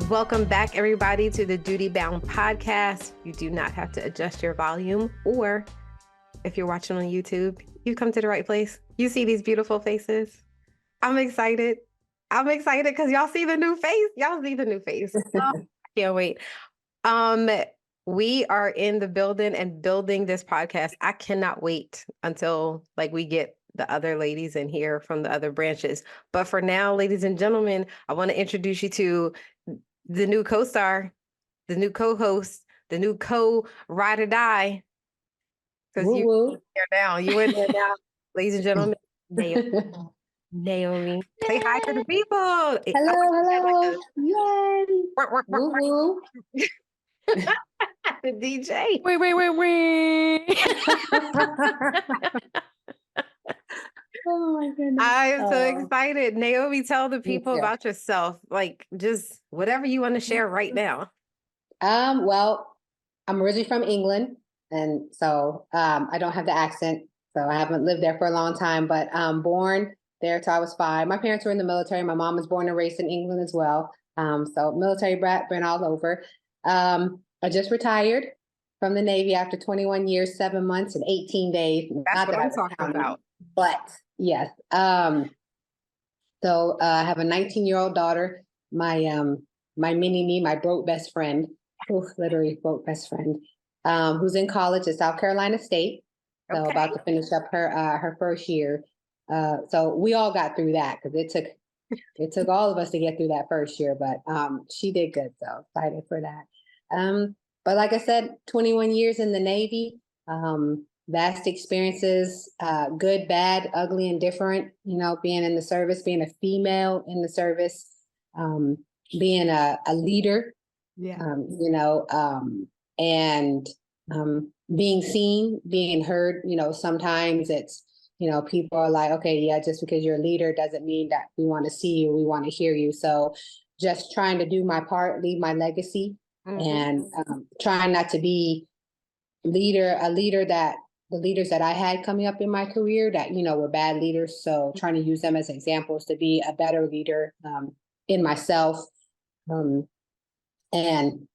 Welcome back, everybody, to the Duty Bound podcast. You do not have to adjust your volume, or if you're watching on YouTube, you come to the right place. You see these beautiful faces. I'm excited. Because y'all see the new face. Oh, I can't wait. We are in the building and building this podcast. I cannot wait until we get the other ladies in here from the other branches. But for now, ladies and gentlemen, I want to introduce you to the new co-star, the new co-host, the new co-ride or die. Because you in there now, ladies and gentlemen. Naomi, say hi to the people. Hello. Yay. The DJ. Wait. Oh my goodness. I am so excited. Naomi, tell the people about yourself. Just whatever you want to share right now. Well, I'm originally from England, and so I don't have the accent. So I haven't lived there for a long time, but born there till I was 5. My parents were in the military. My mom was born and raised in England as well. So military brat, been all over. I just retired from the Navy after 21 years, 7 months, and 18 days. That's what I'm talking about. But yes. So I have a 19-year-old daughter. My mini-me, my broke best friend, literally broke best friend, who's in college at South Carolina State. So about to finish up her first year. So we all got through that because it took all of us to get through that first year, but she did good. So excited for that. But like I said, 21 years in the Navy, vast experiences, good, bad, ugly, and different, being in the service, being a female in the service, being a leader, and being seen, being heard. Sometimes it's, people are like, okay, yeah, just because you're a leader doesn't mean that we want to see you, we want to hear you. So just trying to do my part, leave my legacy, and trying not to be a leader that the leaders that I had coming up in my career that, were bad leaders. So trying to use them as examples to be a better leader in myself, and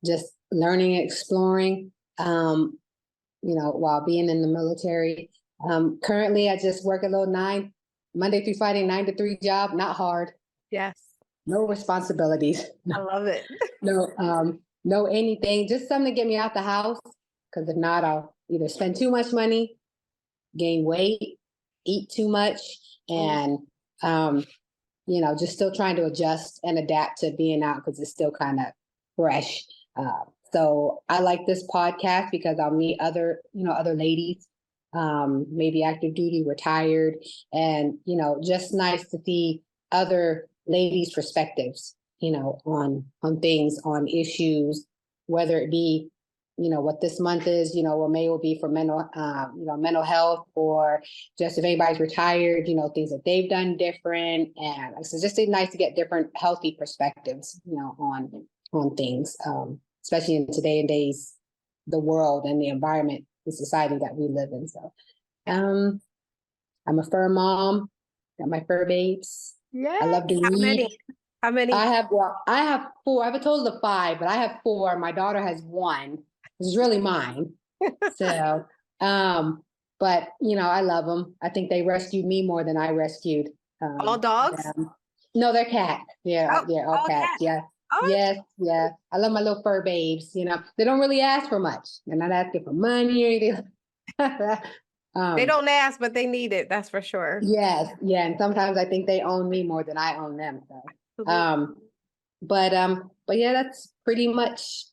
just learning and exploring, while being in the military. Currently, I just work a little Monday through Friday, 9 to 3 job, not hard. Yes. No responsibilities. I love it. No anything, just something to get me out the house. Because if not, I'll either spend too much money, gain weight, eat too much, and, just still trying to adjust and adapt to being out because it's still kind of fresh. So I like this podcast because I'll meet other ladies, maybe active duty, retired, and, just nice to see other ladies' perspectives, on things, on issues, whether it be, what this month is, what May will be for mental health, or just if anybody's retired, things that they've done different. And so just nice to get different healthy perspectives, on things, especially in today and days, the world and the environment, the society that we live in. So I'm a fur mom, got my fur babes. Yeah. I love to read. How many? I have 4. I have a total of 5, but I have 4. My daughter has 1. It's really mine. So, but I love them. I think they rescued me more than I rescued. All dogs? Them. No, they're cats. Yeah, all cats. Yeah. Oh. Yes, yeah. I love my little fur babes. They don't really ask for much. They're not asking for money or anything. They don't ask, but they need it. That's for sure. Yes, yeah. And sometimes I think they own me more than I own them. So. But yeah, that's pretty much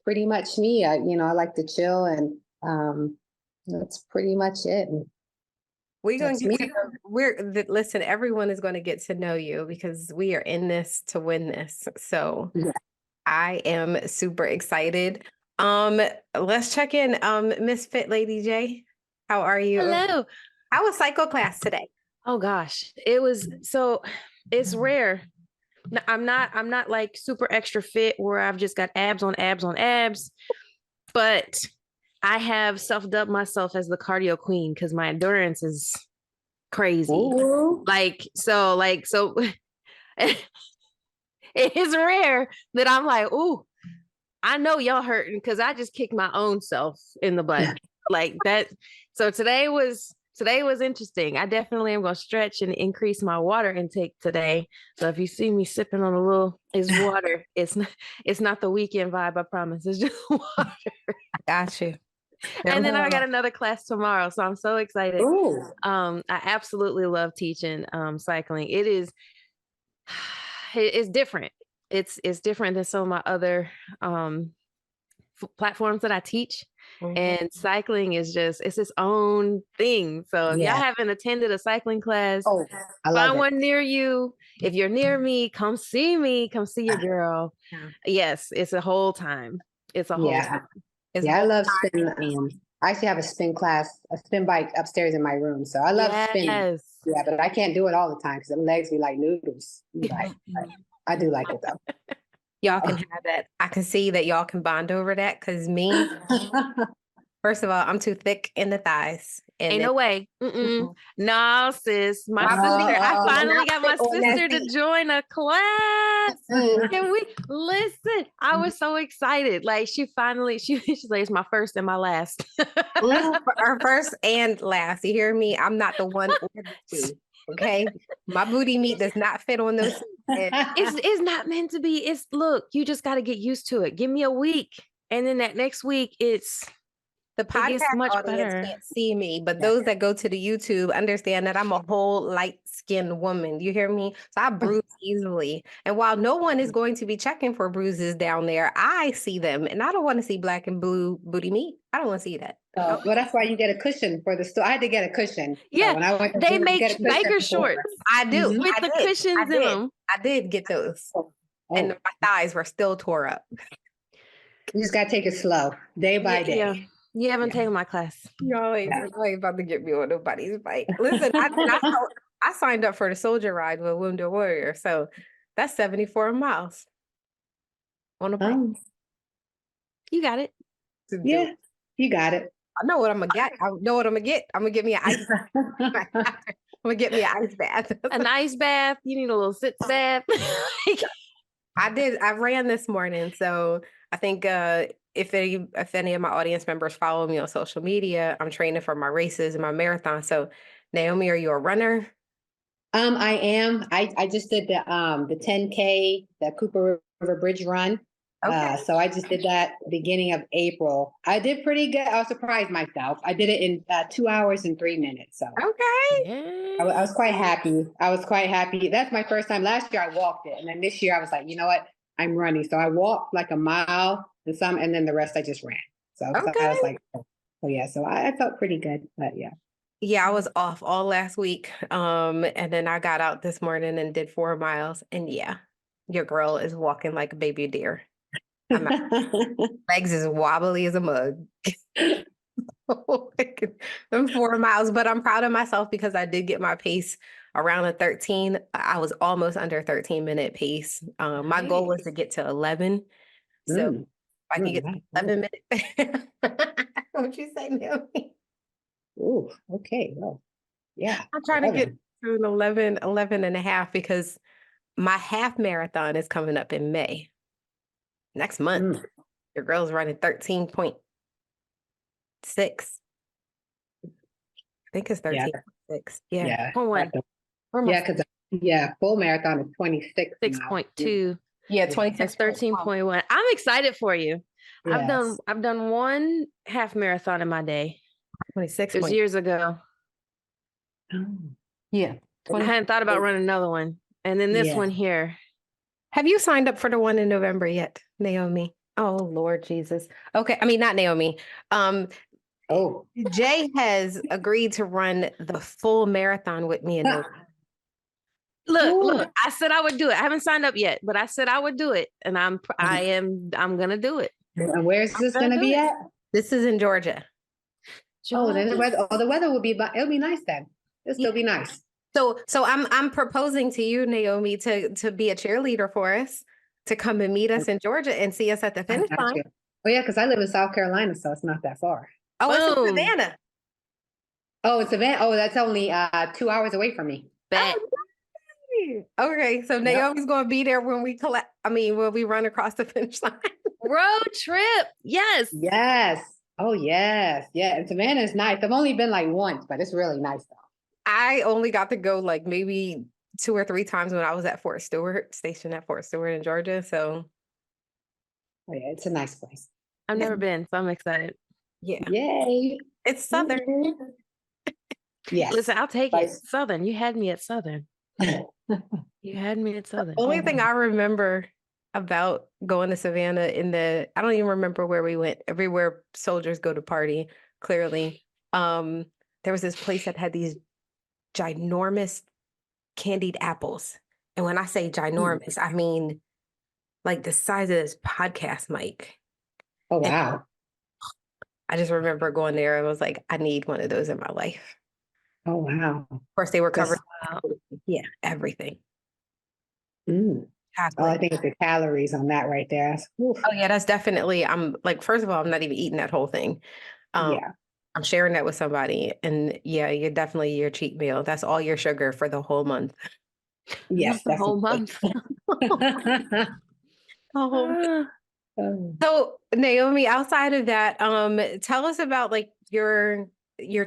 me. I like to chill, and that's pretty much it. Listen, everyone is going to get to know you because we are in this to win this. So yeah. I am super excited. Let's check in. Miss Fit Lady J, how are you? Hello. How was psycho class today? Oh gosh, it's rare. I'm not like super extra fit where I've just got abs on abs on abs, but I have self-dubbed myself as the cardio queen because my endurance is crazy. Ooh. So It is rare that I'm like, ooh, I know y'all hurting because I just kicked my own self in the butt like that. So today was interesting. I definitely am gonna stretch and increase my water intake today. So if you see me sipping on a little, it's water. It's not the weekend vibe. I promise. It's just water. Got you. And then I got another class tomorrow, so I'm so excited. Ooh. I absolutely love teaching cycling. It is it's different. It's different than some of my other platforms that I teach. And cycling is just it's its own thing. So if y'all Yeah. haven't attended a cycling class, Oh, I love find it. one near you. If you're near me, come see me. Come see your girl. Yeah. Yes, it's a whole time. It's a whole Yeah. time. It's Yeah, I whole love time. spin. I actually have a spin class, a spin bike upstairs in my room. So I love spinning. Yes. Yeah, but I can't do it all the time because the legs be like noodles. Right. I do like it though. Y'all can have that. I can see that y'all can bond over that because me, first of all, I'm too thick in the thighs. And Ain't then, no way. No, sis. My sister, I Oh. finally got my Sit on that sister to seat. join a class. Mm. Can we listen? I was so excited. Like she's like, it's my first and my last. Our first and last. You hear me? I'm not the one or the two. Okay. My booty meat does not fit on those seats. And It's not meant to be. It's look, you just got to get used to it. Give me a week. And then that next week, the it podcast gets much audience better. can't see me, but those that go to the YouTube understand that I'm a whole light-skinned woman. You hear me? So I bruise easily. And while no one is going to be checking for bruises down there, I see them. And I don't want to see black and blue booty meat. I don't want to see that. Well, that's why you get a cushion for the store. I had to get a cushion. Yeah, when I went to they gym, make get a cushion biker for- shorts I do. Mhm. with I the did. cushions in them. I did get those. Oh, And my thighs were still tore up. you just gotta take it slow, day by day. Yeah, you haven't taken my class. Y'all ain't about to get me on nobody's bike. Listen, I signed up for the soldier ride with Wounded Warrior. So that's 74 miles on a bike. You got it. To do Yeah, it. you got it. I know what I'm gonna get. I know what I'm gonna get. I'm gonna get me an ice. I'm gonna get me an ice bath. An ice bath. You need a little sitz bath. I did. I ran this morning, so I think if any of my audience members follow me on social media, I'm training for my races and my marathon. So, Naomi, are you a runner? I am. I just did the 10K, the Cooper River Bridge run. Okay. So I just did that beginning of April. I did pretty good. I was surprised myself. I did it in 2 hours and 3 minutes. So Okay. I was quite happy. That's my first time. Last year I walked it, and then this year I was like, you know what? I'm running. So I walked like a mile and then the rest I just ran. So I was like, oh yeah. So I felt pretty good. But yeah. Yeah, I was off all last week. And then I got out this morning and did 4 miles. And yeah, your girl is walking like a baby deer. Legs is wobbly as a mug. Them 4 miles, but I'm proud of myself because I did get my pace around a 13. I was almost under 13-minute pace. My goal was to get to 11. So if I can get to 11 minutes. What'd you say, Naomi? Oh, okay. Well, yeah. I'm trying to get to an 11 and a half because my half marathon is coming up in May. Next month. Your girl's running 13.6. I think it's 13.6. Yeah. Yeah, because full marathon is 26. 6.2. Yeah, That's 26. 13.1. I'm excited for you. Yes. I've done one half marathon in my day. 26. It was years ago. Yeah. I hadn't thought about running another one. And then this one here. Have you signed up for the one in November yet, Naomi? Oh, Lord Jesus. Okay. I mean, not Naomi. Jay has agreed to run the full marathon with me in November. Look, I said I would do it. I haven't signed up yet, but I said I would do it. And I'm gonna do it. And where is this gonna be at? This is in Georgia. Oh, then the weather will be it'll be nice then. It'll still be nice. So I'm proposing to you, Naomi, to be a cheerleader for us, to come and meet us in Georgia and see us at the finish line. Oh yeah, because I live in South Carolina, so it's not that far. Oh, it's in Savannah. Oh, it's Savannah. Oh, that's only 2 hours away from me. Bet. Okay, so Naomi's going to be there when we collect. I mean, when we run across the finish line. Road trip. Yes. Yes. Oh, yes. Yeah. And Savannah is nice. I've only been like once, but it's really nice though. I only got to go like maybe 2 or 3 times when I was at Fort Stewart, stationed at Fort Stewart in Georgia. So Oh, yeah, it's a nice place. I've never been, so I'm excited. yeah, Yay. it's Southern. Mhm. Yes. Listen, I'll take it. Spice. Southern. You had me at Southern. You had me at Southern. Only thing I remember about going to Savannah I don't even remember where we went. Everywhere soldiers go to party, clearly. There was this place that had these ginormous candied apples. And when I say ginormous, I mean like the size of this podcast mic. Oh, And wow. I just remember going there and was like, I need one of those in my life. Oh, wow. Of course, they were covered. Wow. Yeah, everything. Mm. Oh, I Chocolate. think it's the calories on that right there. Oof. Oh yeah, that's definitely. I'm like, first of all, I'm not even eating that whole thing. Yeah. I'm sharing that with somebody, and yeah, you're definitely your cheat meal. That's all your sugar for the whole month. Yes, The whole definitely. month. Oh. Oh. So Naomi, outside of that, tell us about like your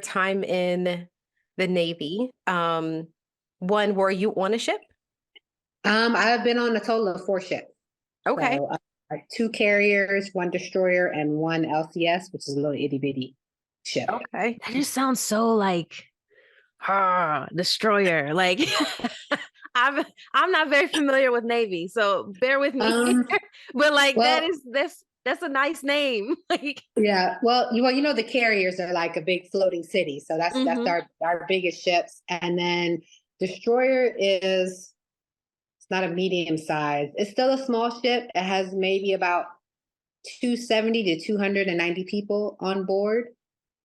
time in the Navy. One, were you on a ship? I've been on a total of 4 ships. Okay. So, 2 carriers, 1 destroyer, and 1 LCS, which is a little itty bitty ship. Okay. That just sounds so like destroyer. Like I'm not very familiar with Navy, so bear with me. But like Well, that's a nice name. Like yeah. Well, you know the carriers are like a big floating city, so that's mhm. our biggest ships, and then destroyer is it's not a medium size. It's still a small ship. It has maybe about 270 to 290 people on board.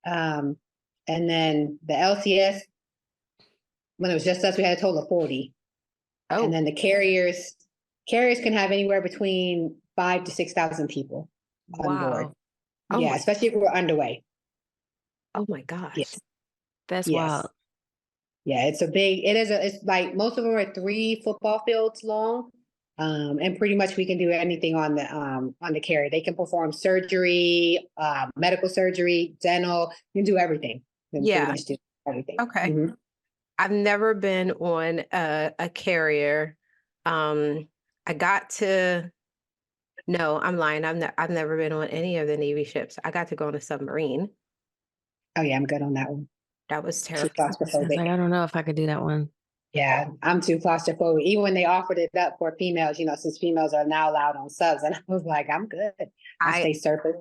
Um, and then the LCS, when it was just us, we had a total of 40. And Oh, then the carriers can have anywhere between 5 to 6,000 people on board. Wow. oh Yeah, my, especially if we're underway. oh my gosh. Yes, That's yes. wild. Yeah, it's like most of them are 3 football fields long. And pretty much we can do anything on the carrier. They can perform surgery, medical surgery, dental, you can do everything. You can pretty Yeah. much do everything. Okay. Mhm. I've never been on a carrier. I got to, no, I'm lying. I've never been on any of the Navy ships. I got to go on a submarine. Oh yeah, I'm good on that one. That was Too terrifying. I was like, claustrophobic. I don't know if I could do that one. Yeah, I'm too claustrophobic. Even when they offered it up for females, since females are now allowed on subs, and I was like, I'm good. I I stay surface.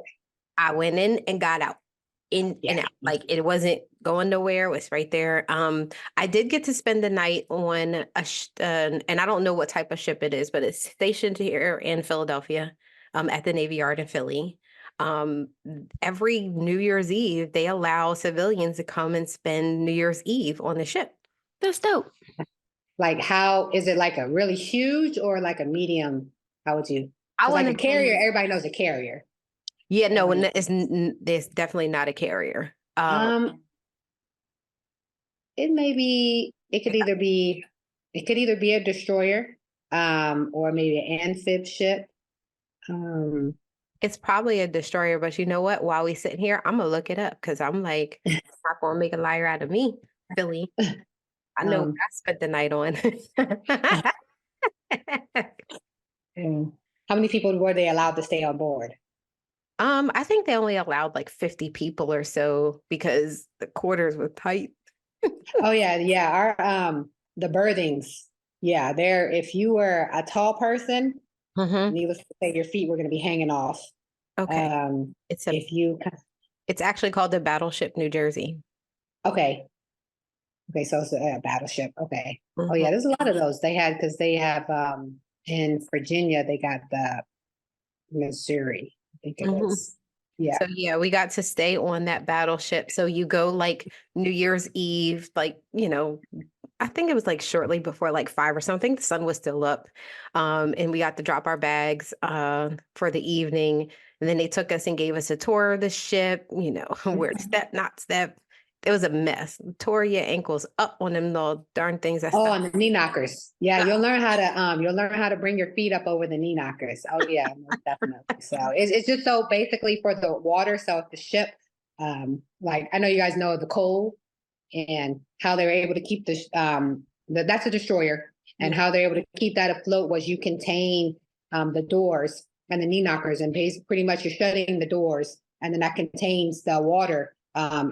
I went in and got out. In and Yeah. out. Like it wasn't going nowhere. It was right there. I did get to spend the night on and I don't know what type of ship it is, but it's stationed here in Philadelphia, at the Navy Yard in Philly. Every New Year's Eve, they allow civilians to come and spend New Year's Eve on the ship. That's dope. Like, how is it, like a really huge or like a medium? How would you? I Because like want a to. carrier, everybody knows a carrier. Yeah, no, and Everybody- it's definitely not a carrier. Um, it may be. It could either be a destroyer, or maybe an amphib ship. Um, It's probably a destroyer, but you know what? While we sitting here, I'm gonna look it up because I'm like, not gonna make a liar out of me, Billy. I know what um, I spent the night on. how many people were they allowed to stay on board? I think they only allowed like 50 people or so because the quarters were tight. Oh yeah, yeah. The berthings. Yeah, there. If you were a tall person, Mm-hmm. needless to say, your feet were going to be hanging off. Okay. It's a If you, it's actually called the Battleship New Jersey. okay, okay, so it's a battleship. Okay. Oh Mhm. yeah, there's a lot of those because they have in Virginia they got the Missouri. I think it Mhm. is. Yeah. So yeah, we got to stay on that battleship. So you go like New Year's Eve, like, I think it was like shortly before like 5 or something. The sun was still up. And we got to drop our bags for the evening. And then they took us and gave us a tour of the ship, where to step, not step. it was a mess. Tore your ankles up on them little darn things. On the knee knockers. Yeah, you'll learn how to bring your feet up over the knee knockers. Oh yeah, most definitely. So it's just so basically for the water. So if the ship, like I know you guys know the coal and how they were able to keep that's a destroyer, and how they're able to keep that afloat was you contain the doors and the knee knockers, and pretty much you're shutting the doors, and then that contains the water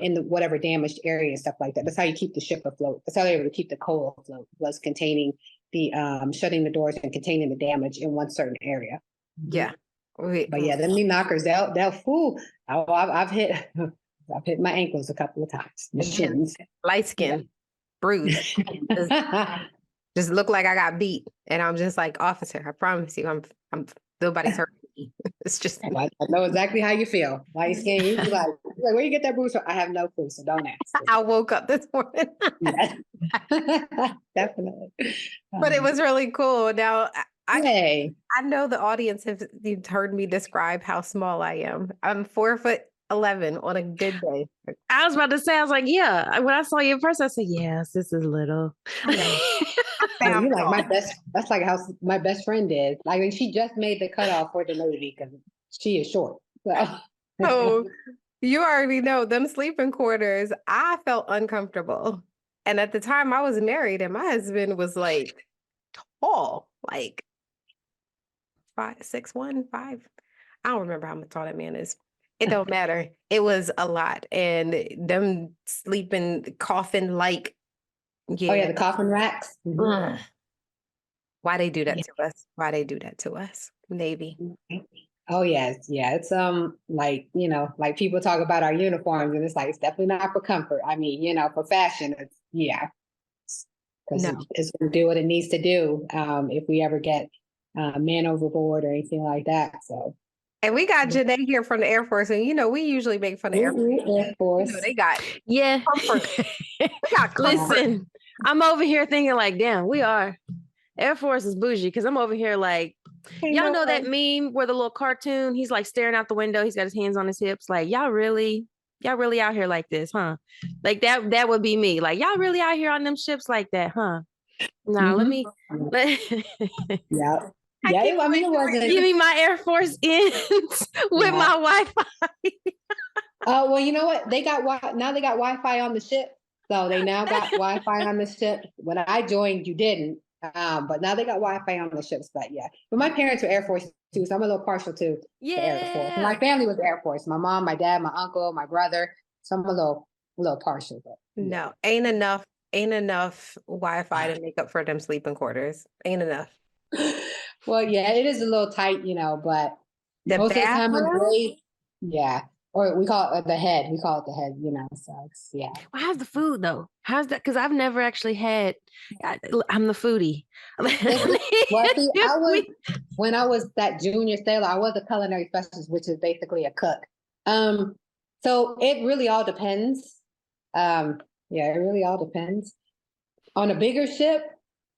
in the whatever damaged area and stuff like that. That's how you keep the ship afloat. That's how they were able to keep the coal afloat, was containing the shutting the doors and containing the damage in one certain area. Yeah. But yeah, the knee knockers, they'll fool. I've hit my ankles a couple of times. The shins. Light skin, bruised. Just look like I got beat. And I'm just like, officer, I promise you, I'm nobody's hurting me. It's just I know exactly how you feel. Light skin, you be like, where you get that bruise from? I have no clue, so don't ask. I woke up this morning. Definitely. But it was really cool. Now I know the audience you've heard me describe how small I am. I'm 4'11" on a good day. I was about to say, I was like, yeah. When I saw you in person, I said, yes, this is little. You like my best. That's like how my best friend is. Like she just made the cutoff for the Navy because she is short. So you already know them sleeping quarters. I felt uncomfortable, and at the time I was married, and my husband was like tall, like 6'1", 5. I don't remember how tall that man is. It don't matter. It was a lot, and them sleeping coffin like. Yeah. Oh yeah, the coffin racks. Mm-hmm. Why they do that to us? Why they do that to us? Navy. Oh yes, yeah. It's like like people talk about our uniforms, and it's like it's definitely not for comfort. I mean, for fashion, it's because it's going to do what it needs to do. If we ever get man overboard or anything like that, so. And we got Janae here from the Air Force, and we usually make fun of Air Force. They got comfort. They got comfort. Listen, I'm over here thinking like, damn, we are. Air Force is bougie because I'm over here like, y'all know that meme where the little cartoon, he's like staring out the window, he's got his hands on his hips, like y'all really out here like this, huh? Like that would be me. Like y'all really out here on them ships like that, huh? Nah, let me. Yeah. Yeah, I mean, it wasn't. Give me my Air Force ins with my Wi-Fi. Oh, well, you know what? They got Wi-Fi on the ship. So they now got Wi-Fi on the ship. When I joined, you didn't. But now they got Wi-Fi on the ships. But yeah. But my parents were Air Force too, so I'm a little partial to the Air Force. My family was Air Force. My mom, my dad, my uncle, my brother. So I'm a little partial. But no, ain't enough Wi-Fi to make up for them sleeping quarters. Ain't enough. Well, yeah, it is a little tight, but most of the time on days, or we call it the head. We call it the head, so it's, Well, how's the food though? How's that? Because I've never actually had, I'm the foodie. Well, see, when I was that junior sailor, I was a culinary specialist, which is basically a cook. So it really all depends. It really all depends. On a bigger ship,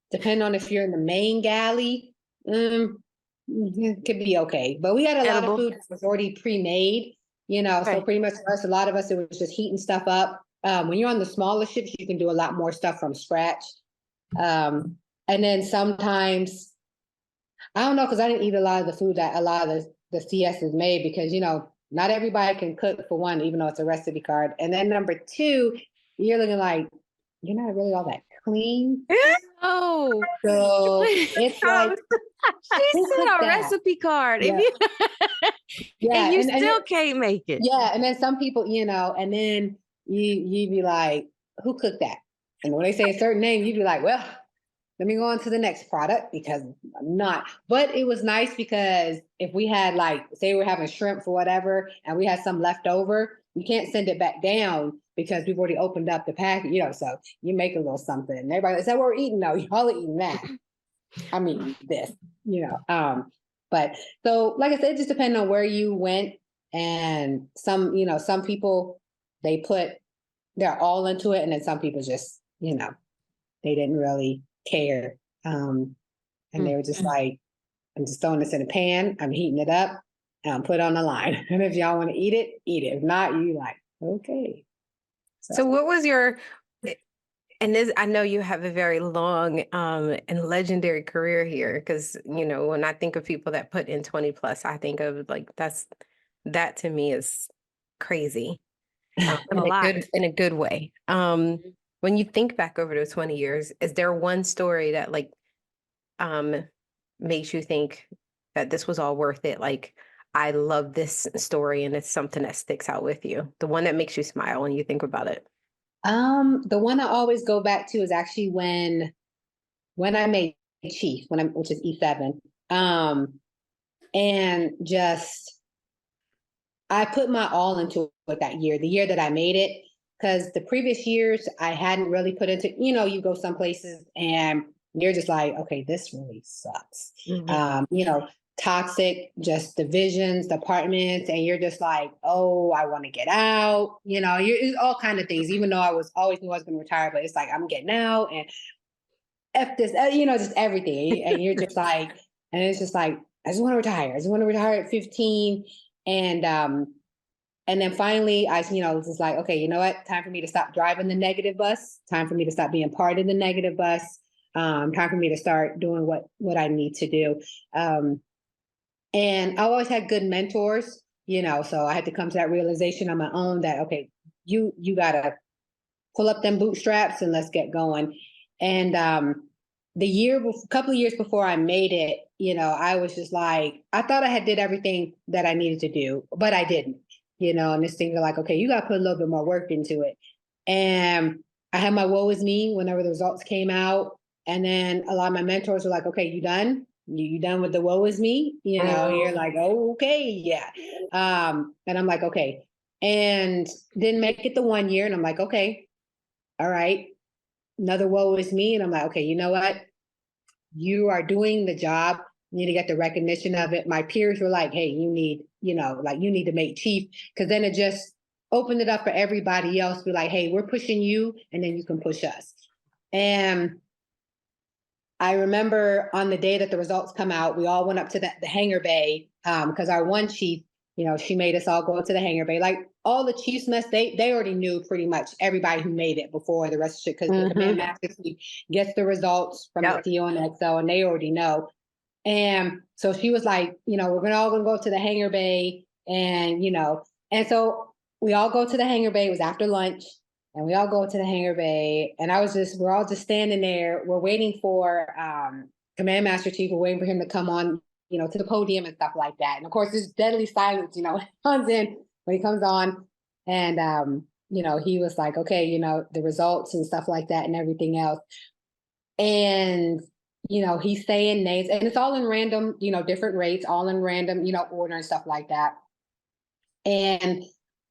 depending on if you're in the main galley, it could be okay. But we had a lot of food that was already pre-made, so pretty much for us, a lot of us, it was just heating stuff up. When you're on the smaller ships, you can do a lot more stuff from scratch. And then sometimes, I don't know, because I didn't eat a lot of the food that a lot of the CSs made because, not everybody can cook, for one, even though it's a recipe card. And then number two, you're looking like, you're not really all that clean. Oh, so it's like she said a recipe card. Yeah. And you still can't make it. Yeah, and then some people, and then you be like, who cooked that? And when they say a certain name, you'd be like, well, let me go on to the next product because I'm not. But it was nice because if we had say we're having shrimp for whatever, and we had some left over, you can't send it back down because we've already opened up the package, so you make a little something. And everybody, is that what we're eating? No, y'all are eating that. I'm eating this, But so, like I said, it just depends on where you went. And some people, they're all into it. And then some people just, they didn't really care. And they were just like, I'm just throwing this in a pan. I'm heating it up and I'm put it on the line. And if y'all want to eat it, eat it. If not, you like, okay. So what was your, and this, I know you have a very long and legendary career here, because, you know, when I think of people that put in 20 plus, I think of like, that to me is crazy. A lot. In a good way. When you think back over those 20 years, is there one story that like um makes you think that this was all worth it? Like, I love this story and it's something that sticks out with you. The one that makes you smile when you think about it. The one I always go back to is actually when I made chief, which is E7. And just I put my all into it that year, the year that I made it, because the previous years I hadn't really put into, you go some places and you're just like, okay, this really sucks. Toxic, just divisions, departments, and you're just like, oh, I want to get out. It's all kind of things. Even though I always knew I was going to retire, but it's like I'm getting out and f this, just everything. And you're just like, and it's just like, I just want to retire. I just want to retire at 15, and then finally, I was just like, okay, you know what? Time for me to stop driving the negative bus. Time for me to stop being part of the negative bus. Time for me to start doing what I need to do. And I always had good mentors, so I had to come to that realization on my own that, okay, you gotta pull up them bootstraps and let's get going. And a couple of years before I made it, I was just like, I thought I had did everything that I needed to do, but I didn't, and this thing like, okay, you got to put a little bit more work into it. And I had my woe is me whenever the results came out. And then a lot of my mentors were like, okay, you done? You done with the woe is me? You're like, oh, okay, yeah. And I'm like, okay. And didn't make it the 1 year. And I'm like, okay, all right. Another woe is me. And I'm like, okay, you know what? You are doing the job. You need to get the recognition of it. My peers were like, hey, you need to make chief, because then it just opened it up for everybody else. Be like, hey, we're pushing you, and then you can push us. And I remember on the day that the results come out, we all went up to the hangar bay, because our one chief, she made us all go up to the hangar bay. Like all the chiefs mess, they already knew pretty much everybody who made it before the rest of it, because the command master chief gets the results from the CO and XO, and they already know. And so she was like, we're all gonna go to the hangar bay, and and so we all go to the hangar bay. It was after lunch. And we all go to the hangar bay, and we're all just standing there. We're waiting for Command Master Chief. We're waiting for him to come on, to the podium and stuff like that. And of course, there's deadly silence, comes in when he comes on. And, he was like, okay, the results and stuff like that and everything else. And, he's saying names, and it's all in random, different rates, all in random, order and stuff like that. And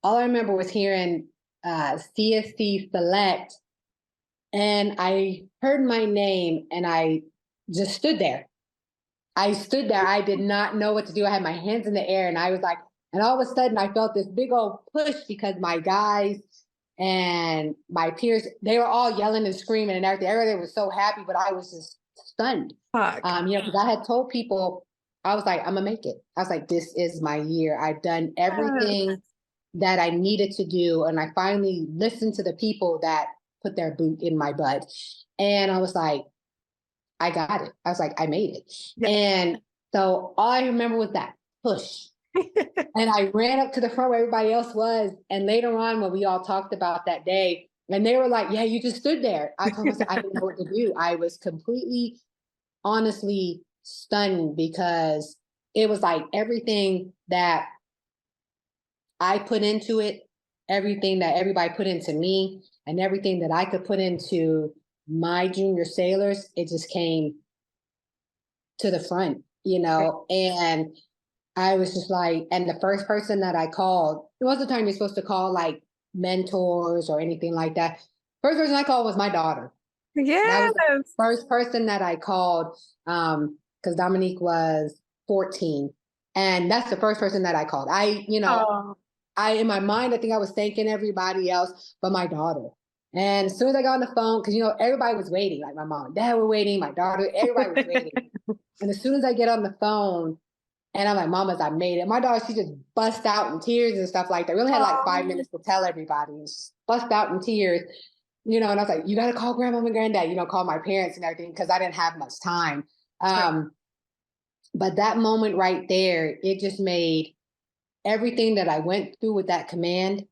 all I remember was hearing CSC select, and I heard my name and I just stood there. I did not know what to do. I had my hands in the air, and I was like, and all of a sudden I felt this big old push, because my guys and my peers, they were all yelling and screaming and everything. Everybody was so happy, but I was just stunned. Because I had told people, I was like, I'm gonna make it. I was like, this is my year. I've done everything that I needed to do. And I finally listened to the people that put their boot in my butt. And I was like, I got it. I was like, I made it. Yeah. And so all I remember was that push. And I ran up to the front where everybody else was. And later on, when we all talked about that day, and they were like, yeah, you just stood there. I told myself I didn't know what to do. I was completely, honestly stunned, because it was like everything that I put into it, everything that everybody put into me, and everything that I could put into my junior sailors, it just came to the front, and I was just like, and the first person that I called, it wasn't the time you're supposed to call like mentors or anything like that. First person I called was my daughter. Yeah. That was the first person that I called, because Dominique was 14. And that's the first person that I called. In my mind, I think I was thanking everybody else but my daughter. And as soon as I got on the phone, because, everybody was waiting, like my mom and dad were waiting, my daughter, everybody was waiting. And as soon as I get on the phone, And I'm like, Mama's, I made it. My daughter, she just bust out in tears and stuff like that. We only had like 5 minutes to tell everybody. And she bust out in tears, and I was like, you got to call grandma and granddad, call my parents and everything, because I didn't have much time. But that moment right there, it just made everything that I went through with that command,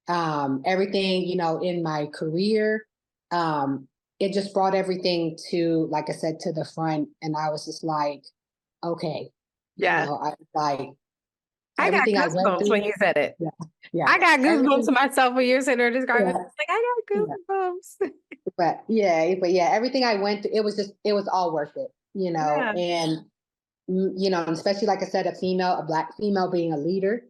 everything, in my career, it just brought everything to, like I said, to the front. And I was just like, okay. Yeah. I was like, I got everything I went goosebumps through. when you said it. Yeah. I got goosebumps Everything- myself when you're sitting there describing it. Yeah. It's like, I got goosebumps. But yeah, everything I went through, it was all worth it, Yeah. and, and especially, like I said, a Black female being a leader,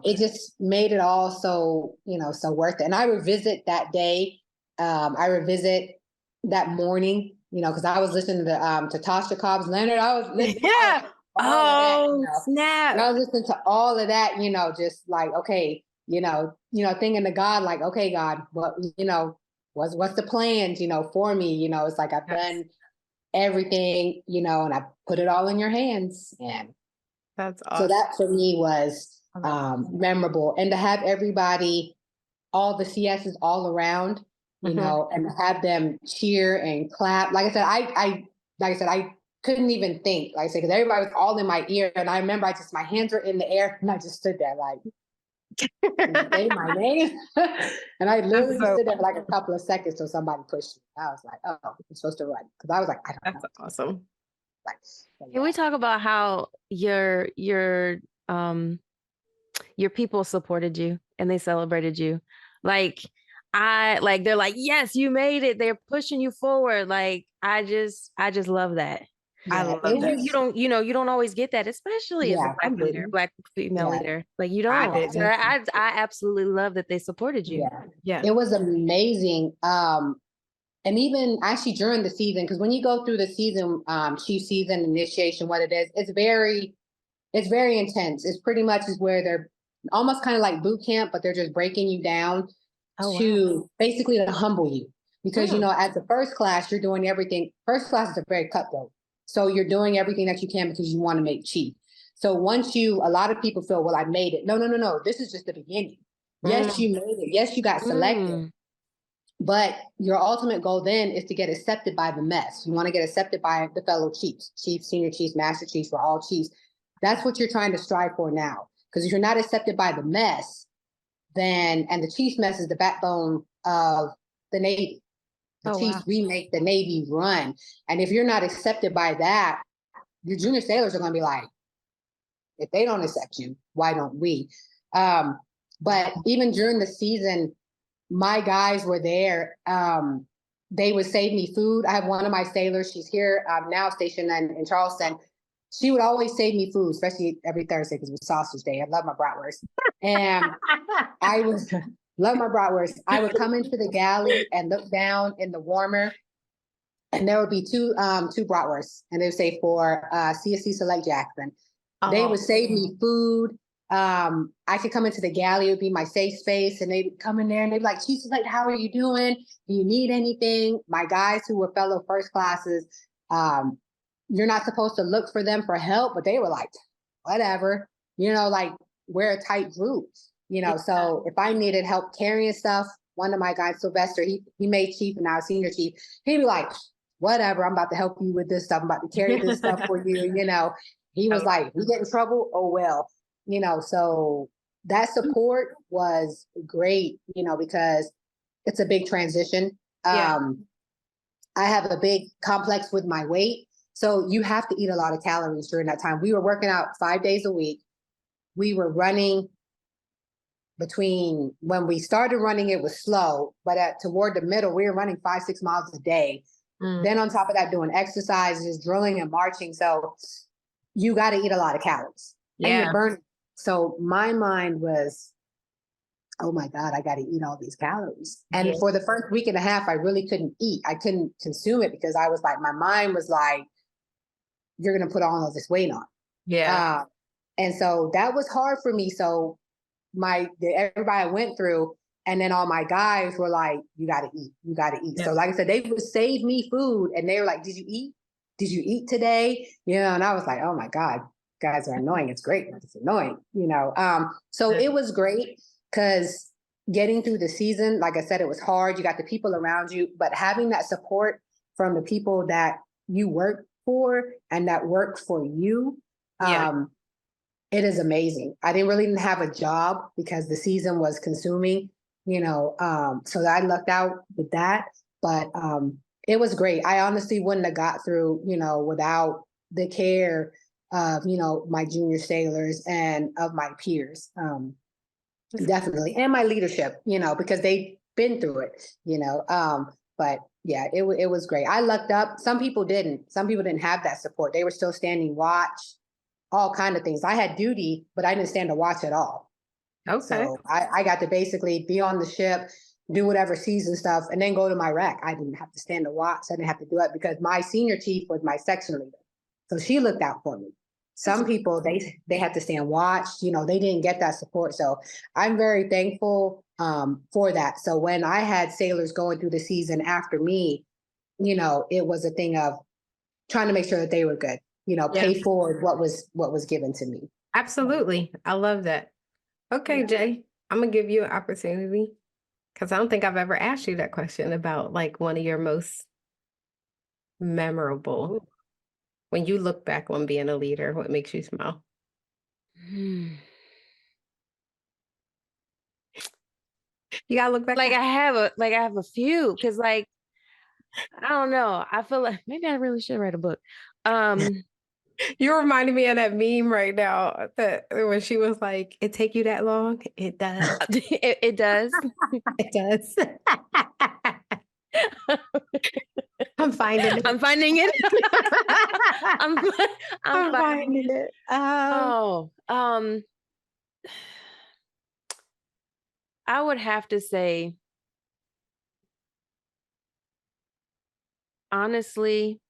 it just made it all so, so worth it. And I revisit that day. I revisit that morning, because I was listening to Tasha Cobbs Leonard. I was listening Yeah. to all of that, Snap. And I was listening to all of that, just like, okay, thinking to God, like, okay, God, what, what's the plans, for me? It's like, I've done everything, and I put it all in your hands. And that's awesome. so that for me was memorable. And to have everybody, all the CSs all around, and to have them cheer and clap. Like I said, I couldn't even think, like I said, because everybody was all in my ear. And I remember my hands were in the air, and I just stood there like, say my name. And I literally stood there for like a couple of seconds till somebody pushed me. I was like, oh, I'm supposed to run. Because I was like, I don't know. That's awesome. Can we talk about how your people supported you and they celebrated you? They're like, yes, you made it. They're pushing you forward. Like, I just love that. I love that. You don't always get that, especially as a Black female leader. Like, you don't. So I absolutely love that they supported you. Yeah. It was amazing. And even actually during the season, because when you go through the season, chief season initiation, what it is, it's very intense. It's pretty much is where they're almost kind of like boot camp, but they're just breaking you down basically to humble you. Because, as the first class, you're doing everything. First class is a very cutthroat. So you're doing everything that you can because you want to make chief. So once a lot of people feel, well, I made it. No. This is just the beginning. Yes, you made it. Yes, you got selected. But your ultimate goal then is to get accepted by the mess. You want to get accepted by the fellow chiefs, senior chiefs, master chiefs, we're all chiefs. That's what you're trying to strive for now. Because if you're not accepted by the mess, and the chiefs mess is the backbone of the Navy. The chiefs remake the Navy run. And if you're not accepted by that, your junior sailors are going to be like, if they don't accept you, why don't we? But even during the season, my guys were there. They would save me food. I have one of my sailors, she's here now stationed in Charleston. She would always save me food, especially every Thursday because it was sausage day. I love my bratwurst. And I was love my bratwurst. I would come into the galley and look down in the warmer, and there would be two bratwursts, and they would say for CSC Select Jackson. They would save me food. I could come into the galley, it would be my safe space, and they'd come in there and they'd be like, "Chief Select, how are you doing? Do you need anything?" My guys who were fellow first classes, you're not supposed to look for them for help, but they were like, whatever, like we're a tight group, so if I needed help carrying stuff, one of my guys, Sylvester, he made chief and now senior chief, he'd be like, whatever, I'm about to help you with this stuff. I'm about to carry this stuff for you, He was like, we get in trouble, oh well, so that support was great, because it's a big transition. I have a big complex with my weight. So you have to eat a lot of calories during that time. We were working out 5 days a week. We were running when we started running, it was slow, but toward the middle, we were running 5-6 miles a day. Then on top of that, doing exercises, drilling and marching. So you got to eat a lot of calories and you're burning. So my mind was, oh my God, I got to eat all these calories. And for the first week and a half, I really couldn't eat. I couldn't consume it because I was like, my mind was like, you're going to put all of this weight on. And so that was hard for me. So everybody I went through, and then all my guys were like, you got to eat, you got to eat. So like I said, they would save me food and they were like, did you eat? did you eat today? And I was like, oh my God, guys are annoying. It's great, but it's annoying, So it was great because getting through the season, like I said, it was hard. You got the people around you, but having that support from the people that you work for and that work for you, it is amazing. I didn't really have a job because the season was consuming, so I lucked out with that. But it was great. I honestly wouldn't have got through, without the care of, my junior sailors and of my peers. Definitely. And my leadership, because they've been through it, but yeah, it was great. I lucked up. Some people didn't. Some people didn't have that support. They were still standing watch, all kind of things. I had duty, but I didn't stand to watch at all. Okay. So I got to basically be on the ship, do whatever season stuff, and then go to my rec. I didn't have to stand to watch. I didn't have to do it because my senior chief was my section leader. So she looked out for me. Some people, they had to stand watch, they didn't get that support. So I'm very thankful for that. So when I had sailors going through the season after me, it was a thing of trying to make sure that they were good, pay forward what was given to me. Absolutely. I love that. Okay, Jay, I'm going to give you an opportunity because I don't think I've ever asked you that question about like one of your most memorable. When you look back on being a leader, what makes you smile? You gotta look back. Like I have a few because I don't know. I feel like maybe I really should write a book. You're reminding me of that meme right now that when she was like, "It take you that long?" It does. It does. It does. I'm finding it. I'm finding it. I'm finding it. I would have to say, honestly,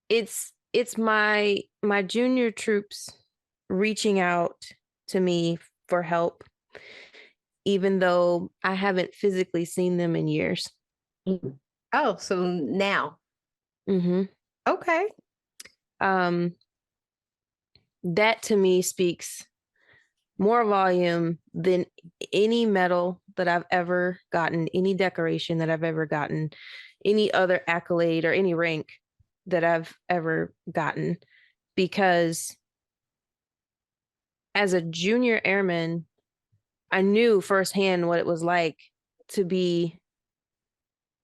it's my junior troops reaching out to me for help, even though I haven't physically seen them in years. Oh, so now. Mm-hmm. Okay. That to me speaks more volume than any medal that I've ever gotten, any decoration that I've ever gotten, any other accolade or any rank that I've ever gotten. Because as a junior airman, I knew firsthand what it was like to be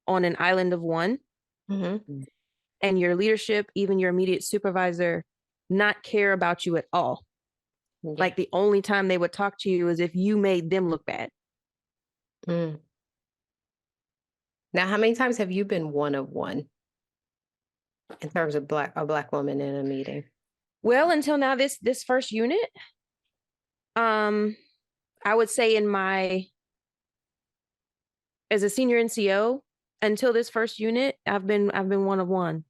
on an island of one, and your leadership, even your immediate supervisor, not care about you at all. Like the only time they would talk to you is if you made them look bad. Now, how many times have you been one of one in terms of a black woman in a meeting? Well, until now, this first unit, I would say as a senior NCO, until this first unit, I've been one of one.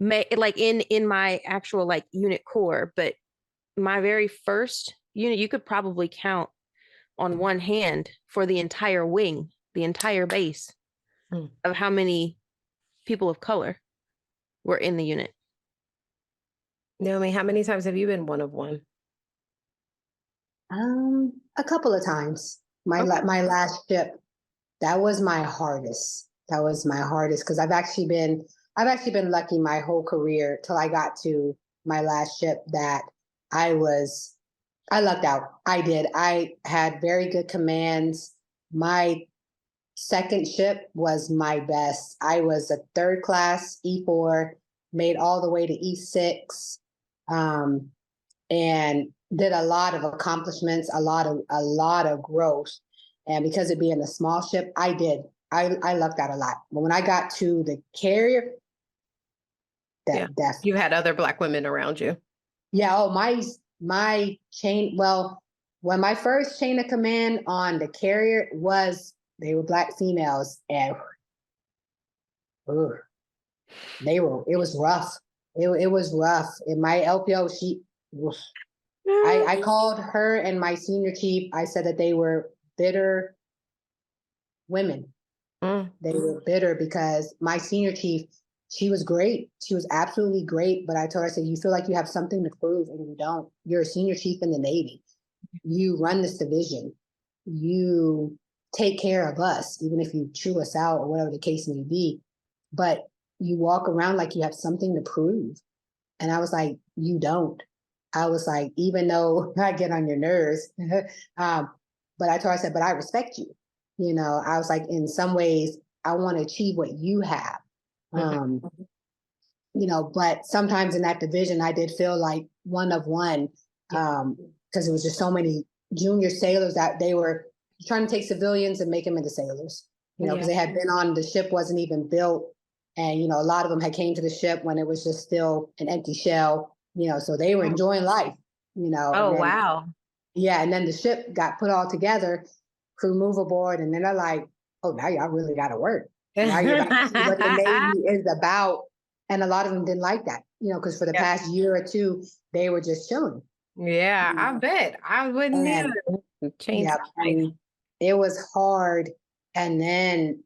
Like in my actual like unit core, but my very first unit, you could probably count on one hand for the entire wing, the entire base of how many people of color were in the unit. Naomi, how many times have you been one of one? A couple of times. My last ship, that was my hardest. That was my hardest because I've actually been lucky my whole career till I got to my last ship that I lucked out. I did. I had very good commands. My second ship was my best. I was a third class E4, made all the way to E6, and did a lot of accomplishments, a lot of growth. And because it being a small ship, I lucked out a lot. But when I got to the carrier, definitely. You had other Black women around you. Yeah. Oh, my chain. Well, when my first chain of command on the carrier they were Black females, and it was rough. It was rough. And my LPO, I called her and my senior chief. I said that they were bitter women. They were bitter because my senior chief, she was great. She was absolutely great. But I told her, I said, you feel like you have something to prove and you don't. You're a senior chief in the Navy. You run this division. You take care of us, even if you chew us out or whatever the case may be. But you walk around like you have something to prove. And I was like, you don't. I was like, even though I get on your nerves, but I told her, I said, but I respect you. You know, I was like, in some ways, I want to achieve what you have. You know, but sometimes in that division, I did feel like one of one, because it was just so many junior sailors that they were trying to take civilians and make them into sailors, you know, because they had been on, the ship wasn't even built. And, you know, a lot of them had came to the ship when it was just still an empty shell, you know, so they were enjoying life, you know. Oh, and then, wow. Yeah. And then the ship got put all together, crew move aboard. And then they're like, oh, now y'all really got to work. Now you're about to see what the Navy is about. And a lot of them didn't like that, you know, because for the past year or two, they were just chilling. Yeah, I bet. I wouldn't And change yeah, life. and it was hard. And then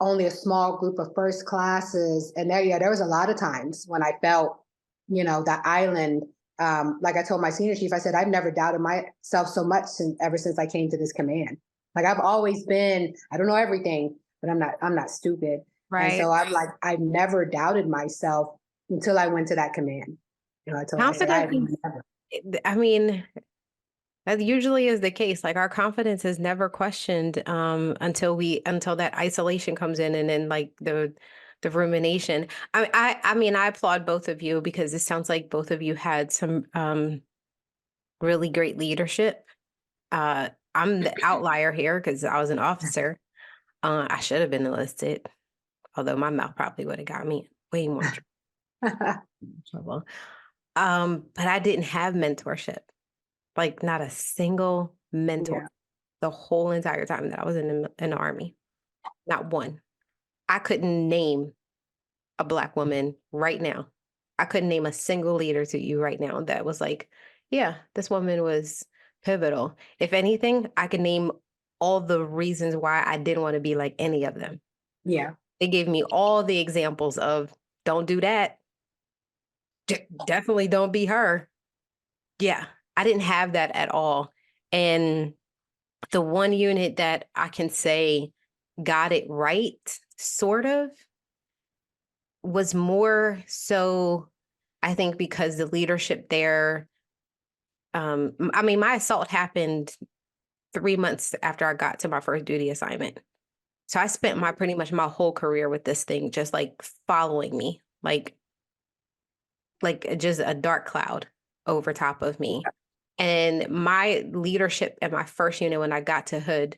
only a small group of first classes. And there was a lot of times when I felt, you know, that island. Like I told my senior chief, I said, I've never doubted myself so much ever since I came to this command. Like I've always been, I don't know everything, but I'm not stupid. And Right. so I'm like, I've never doubted myself until I went to that command. You know, I said, I Confidence, never. I mean, that usually is the case. Like our confidence is never questioned until that isolation comes in, and then like the rumination. I mean, I applaud both of you because it sounds like both of you had some really great leadership. I'm the outlier here because I was an officer. I should have been enlisted, although my mouth probably would have got me way more trouble. But I didn't have mentorship, like not a single mentor the whole entire time that I was in the Army. Not one. I couldn't name a Black woman right now. I couldn't name a single leader to you right now that was like, yeah, this woman was pivotal. If anything, I could name all the reasons why I didn't want to be like any of them. Yeah. They gave me all the examples of don't do that. Definitely don't be her. Yeah, I didn't have that at all. And the one unit that I can say got it right, sort of, was more so, I think, because the leadership there, I mean, my assault happened 3 months after I got to my first duty assignment. So I spent pretty much my whole career with this thing, just like following me, like just a dark cloud over top of me. And my leadership at my first unit when I got to Hood,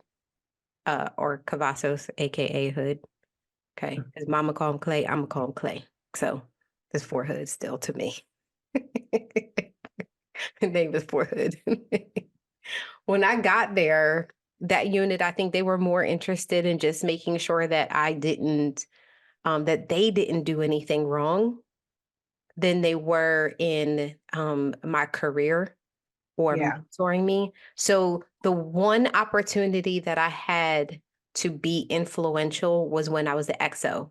or Cavazos, aka Hood. Okay. As mama call him Clay, I'm gonna call him Clay. So there's 4 Hoods still to me. The name is 4 Hood. When I got there, that unit, I think they were more interested in just making sure that that they didn't do anything wrong than they were in my career or mentoring me. So the one opportunity that I had to be influential was when I was the XO.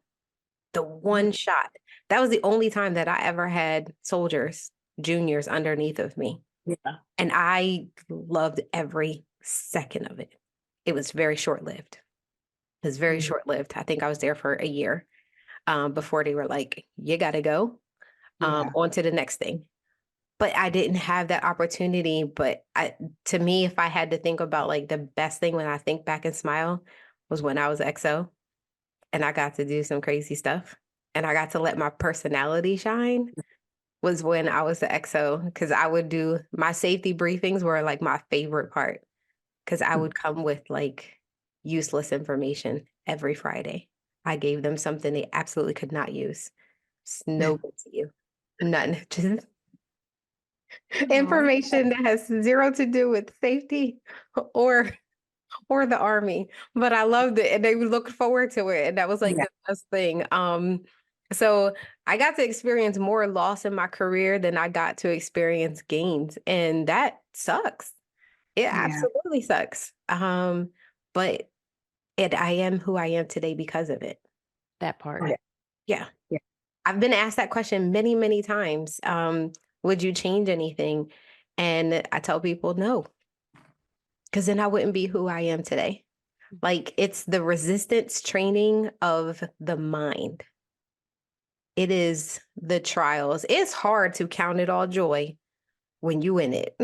The one shot. That was the only time that I ever had soldiers, juniors underneath of me. Yeah. And I loved every second of it. It was very short-lived. It was very short-lived. I think I was there for a year before they were like, you got to go on to the next thing. But I didn't have that opportunity. But to me, if I had to think about like the best thing when I think back and smile was when I was XO and I got to do some crazy stuff and I got to let my personality shine was when I was the XO, because I would do my safety briefings were like my favorite part because I would come with like useless information every Friday. I gave them something they absolutely could not use. It's no good to you. None. Just information that has zero to do with safety or the Army. But I loved it and they looked forward to it. And that was like the best thing. So I got to experience more loss in my career than I got to experience gains. And that sucks. It absolutely sucks. But And I am who I am today because of it. That part. Yeah. Yeah. Yeah. I've been asked that question many, many times. Would you change anything? And I tell people no, because then I wouldn't be who I am today. Like, it's the resistance training of the mind. It is the trials. It's hard to count it all joy when you in it.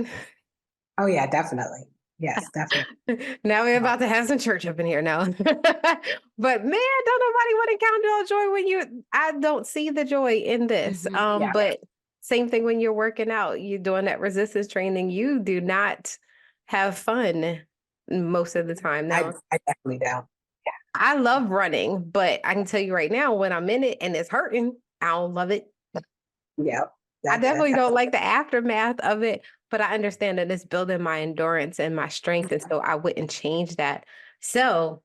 Oh yeah, definitely. Yes, definitely. Now we're about to have some church up in here now. But man, don't nobody want to count it all joy when I don't see the joy in this. Mhm. But same thing when you're working out, you're doing that resistance training, you do not have fun most of the time. Now, I definitely don't. I love running, but I can tell you right now, when I'm in it and it's hurting, I don't love it. Yeah. I definitely don't like the aftermath of it, but I understand that it's building my endurance and my strength. And so I wouldn't change that. So,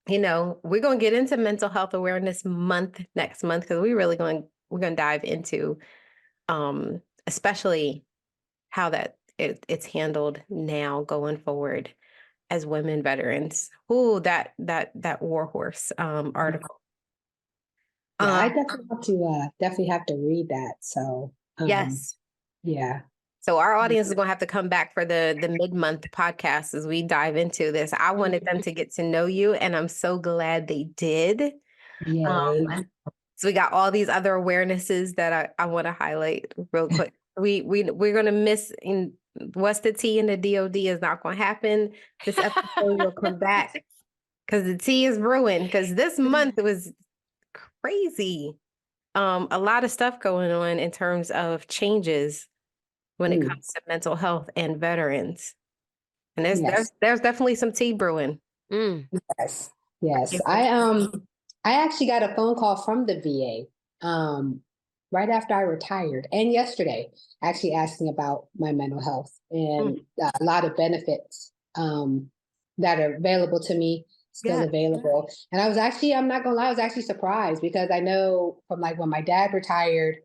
we're going to get into mental health awareness month next month, because we're going to dive into, especially how it's handled now going forward as women veterans. Ooh, that war horse, article. Yeah, I Um, definitely have to read that. So yes. yeah. So our audience is going to have to come back for the mid-month podcast as we dive into this. I wanted them to get to know you, and I'm so glad they did. Yay. So we got all these other awarenesses that I want to highlight real quick. We're going to miss in what's the T in the DOD is not going to happen. This episode will come back because the tea is brewing, because this month was crazy. A lot of stuff going on in terms of changes when it comes to mental health and veterans. And Yes. there's definitely some tea brewing. Yes. Yes. I actually got a phone call from the VA right after I retired, and yesterday, actually asking about my mental health and a lot of benefits that are available to me, still available. And I'm not gonna lie, I was actually surprised, because I know from like when my dad retired,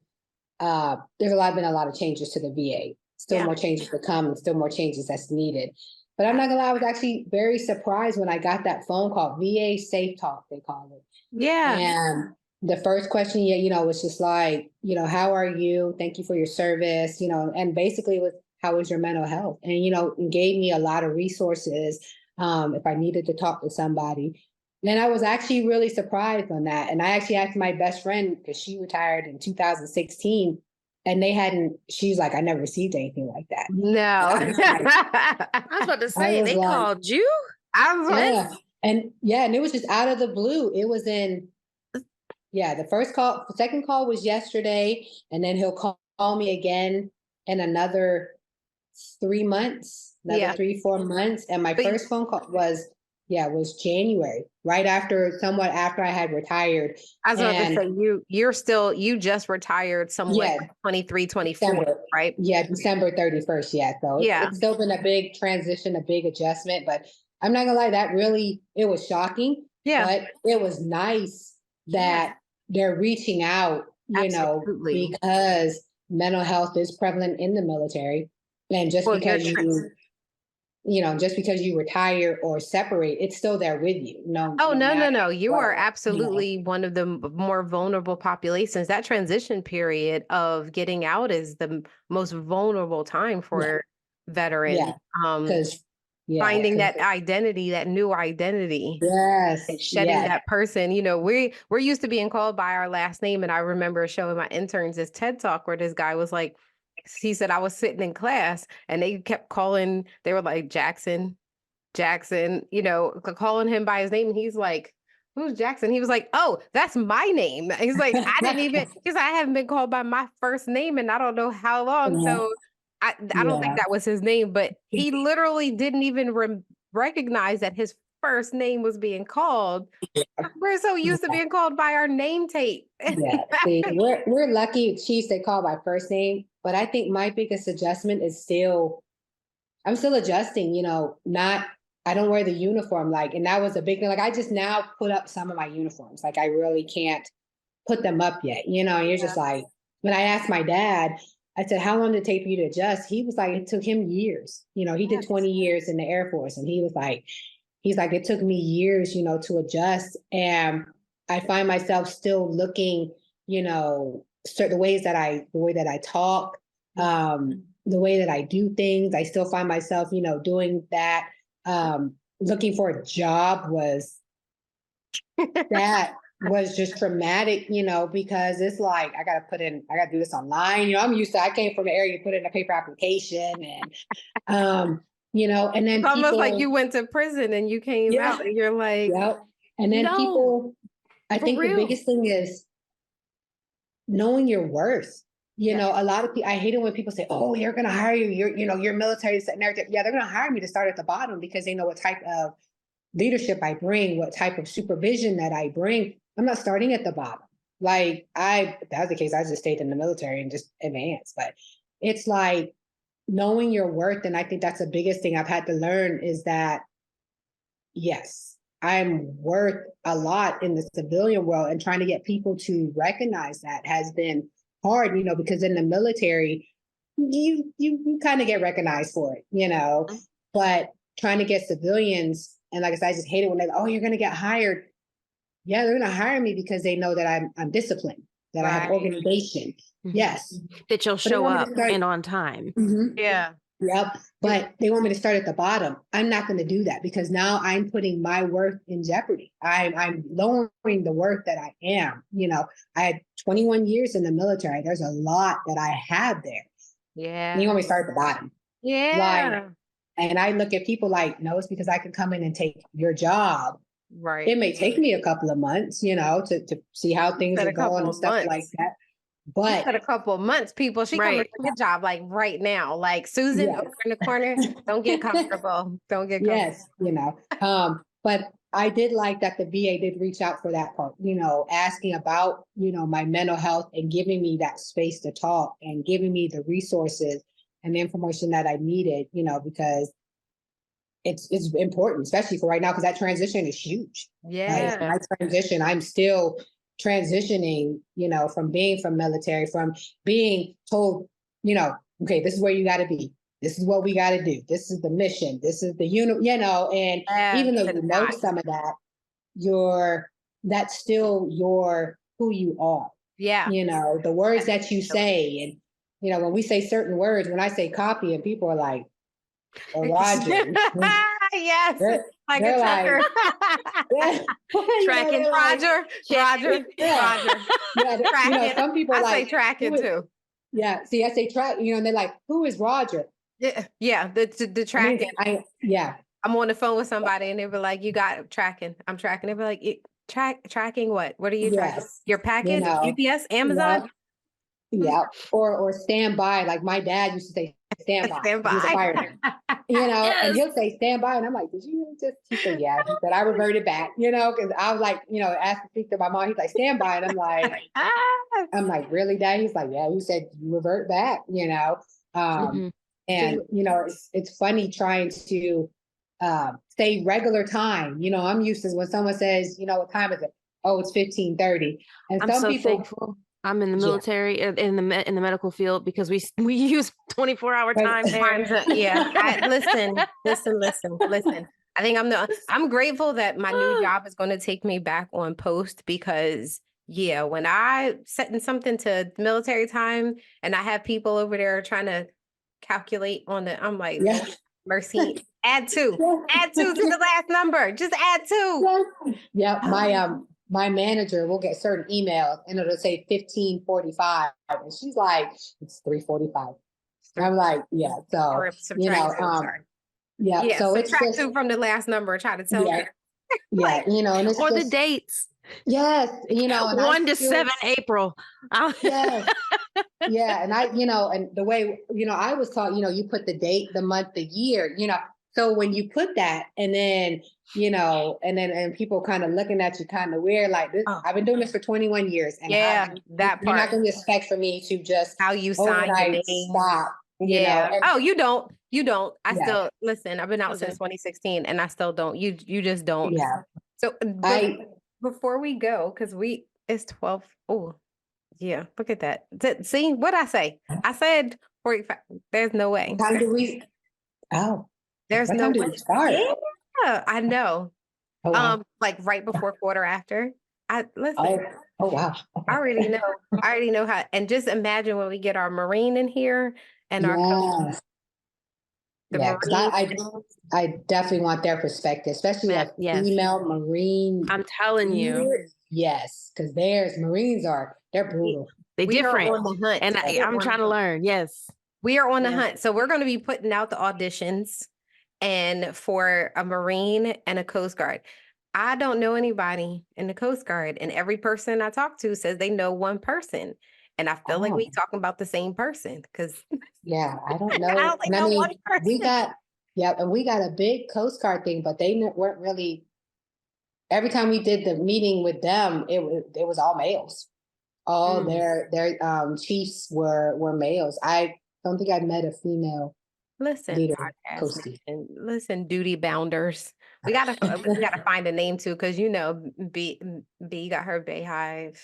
there's been a lot of changes to the VA. Still more changes to come, and still more changes that's needed. But I'm not gonna lie, I was actually very surprised when I got that phone call. VA Safe Talk, they call it. Yeah. And the first question, was just like, how are you? Thank you for your service, and basically it was, how is your mental health? And, it gave me a lot of resources if I needed to talk to somebody. And I was actually really surprised on that. And I actually asked my best friend, because she retired in 2016, and she's like, I never received anything like that. No. I was about to say, they called you? I was like, and it was just out of the blue. It was in, the second call was yesterday, and then he'll call me again in another 3 months, 3-4 months. And my first phone call was January, somewhat after I had retired. I was about to say, you just retired somewhat, 23, 24, December, right? Yeah, December 31st. Yeah. So it's still been a big transition, a big adjustment, but I'm not gonna lie, it was shocking. Yeah. But it was nice that they're reaching out, because mental health is prevalent in the military. And just because you retire or separate, it's still there with you. No. You are absolutely one of the more vulnerable populations. That transition period of getting out is the most vulnerable time for veterans. Finding that identity, that new identity. Yes. And shedding that person. We're used to being called by our last name. And I remember showing my interns this TED Talk where this guy was like, he said, I was sitting in class and they kept calling, they were like, Jackson, calling him by his name. And he's like, who's Jackson? He was like, oh, that's my name. He's like, I haven't been called by my first name and I don't know how long. So I don't think that was his name, but he literally didn't even recognize that his first name was being called. We're so used to being called by our name tape. See, we're lucky Chiefs they call by first name, but I think my biggest adjustment is I'm still adjusting, I don't wear the uniform, and that was a big thing. I just now put up some of my uniforms. I really can't put them up yet, you're just like, when I asked my dad, I said, how long did it take for you to adjust? He was like, it took him years. He did 20 years in the Air Force, and he was like, he's like, it took me years, to adjust. And I find myself still looking, certain the way that I talk, the way that I do things. I still find myself, doing that. Looking for a job was just traumatic, because it's like I gotta do this online. I'm used to, I came from an area you put in a paper application and and then It's almost like people, you went to prison and you came out and you're like, yep. And then no, people, I for think real. the biggest thing is knowing your worth. A lot of people, I hate it when people say, oh, you're going to hire you. You're military and everything. Yeah, they're going to hire me to start at the bottom because they know what type of leadership I bring, what type of supervision that I bring. I'm not starting at the bottom. Like if that was the case, I just stayed in the military and just advanced. But it's like knowing your worth. And I think that's the biggest thing I've had to learn is that, yes, I'm worth a lot in the civilian world, and trying to get people to recognize that has been hard, because in the military, you kind of get recognized for it, but trying to get civilians, and like I said, I just hate it when they're like, oh, you're going to get hired. Yeah, they're going to hire me because they know that I'm disciplined, that I have organization. Yes. That you'll show up and on time. Yeah. Yep. But they want me to start at the bottom. I'm not going to do that because now I'm putting my worth in jeopardy. I'm lowering the worth that I am. I had 21 years in the military. There's a lot that I have there. Yeah. And you want me to start at the bottom. Yeah. And I look at people like, no, it's because I can come in and take your job. Right. It may take me a couple of months, to see how things are going and stuff like that. But a couple of months, people, she coming for your job like right now. Like Susan over in the corner, don't get comfortable. Don't get comfortable. Yes, but I did like that the VA did reach out for that part, asking about, my mental health and giving me that space to talk and giving me the resources and the information that I needed, because it's important, especially for right now, because that transition is huge. Yeah. My transition, I'm still transitioning, from being from military, from being told, okay, this is where you got to be. This is what we got to do. This is the mission. This is the and even though you know some of that, that's still who you are. Yeah. The words that you say, and, when we say certain words, when I say copy and people are like, oh, Roger. Yes. They're like a checker. Like, tracking. Roger. Roger. Yeah. Roger. Yeah. Some people I like say tracking too. Yeah. See, I say track, and they're like, who is Roger? Yeah. Yeah. The tracking. Yeah. I'm on the phone with somebody and they were like, you got tracking. I'm tracking. They were like, tracking what? What are you tracking? Your package? UPS? Amazon? Yeah. Or stand by. Like my dad used to say, stand by. Stand by. He's a fireman. And he'll say stand by. And I'm like, did you just, he said, yeah. He said, I reverted back, because I was like, asked to speak to my mom. He's like, stand by. And I'm like, really, Dad? He's like, yeah, you said you revert back, and, it's funny trying to say regular time. I'm used to when someone says, what time is it? Oh, it's 15:30. And I'm some so people, thankful I'm in the military, in the medical field, because we use 24-hour time there. Yeah. Listen. I think I'm grateful that my new job is going to take me back on post because when I setting something to military time and I have people over there trying to calculate on I'm like, mercy, add two to the last number. Just add two. Yeah. My manager will get certain emails and it'll say 15:45. And she's like, it's 3:45. I'm like, yeah. So, yeah. So it's just two from the last number, try to tell me. Yeah. And it's or the dates. Yes. 1 to 7 April. Yes. Yeah. And and the way, I was taught, you put the date, the month, the year, so when you put that and then, and people kind of looking at you kind of weird, like this, I've been doing this for 21 years. And that part. You're not going to expect for me to just how you sign your name. Stop. You don't. I still listen. I've been out since 2016 and I still don't. You just don't. Yeah. So before we go, because it's 12. Oh, yeah. Look at that. See what I say? I said 45. There's no way. Time do we? Oh. There's no way. Start? I know. Oh, wow. Like right before quarter after. I listen. Oh, wow. I already know. I already know how. And just imagine when we get our Marine in here and our Yes. the Yeah, because Marine. I definitely want their perspective, especially a Yes. female Marine. I'm telling you. leader. Yes, because they're brutal. They're We are different. on the hunt. And I'm trying to learn. Yes. We are on the Yeah. hunt. So we're going to be putting out the auditions and for a Marine and a Coast Guard. I don't know anybody in the Coast Guard, and every person I talk to says they know one person. And I feel like we Oh. talking about the same person because Yeah, I don't know. I only And I know mean, one person. and we got a big Coast Guard thing, but they weren't really. Every time we did the meeting with them, it was all males. All their chiefs were males. I don't think I've met a female Listen, leader. podcast, Coastie. and listen, duty bounders. We gotta find a name too, because B got her Bayhive,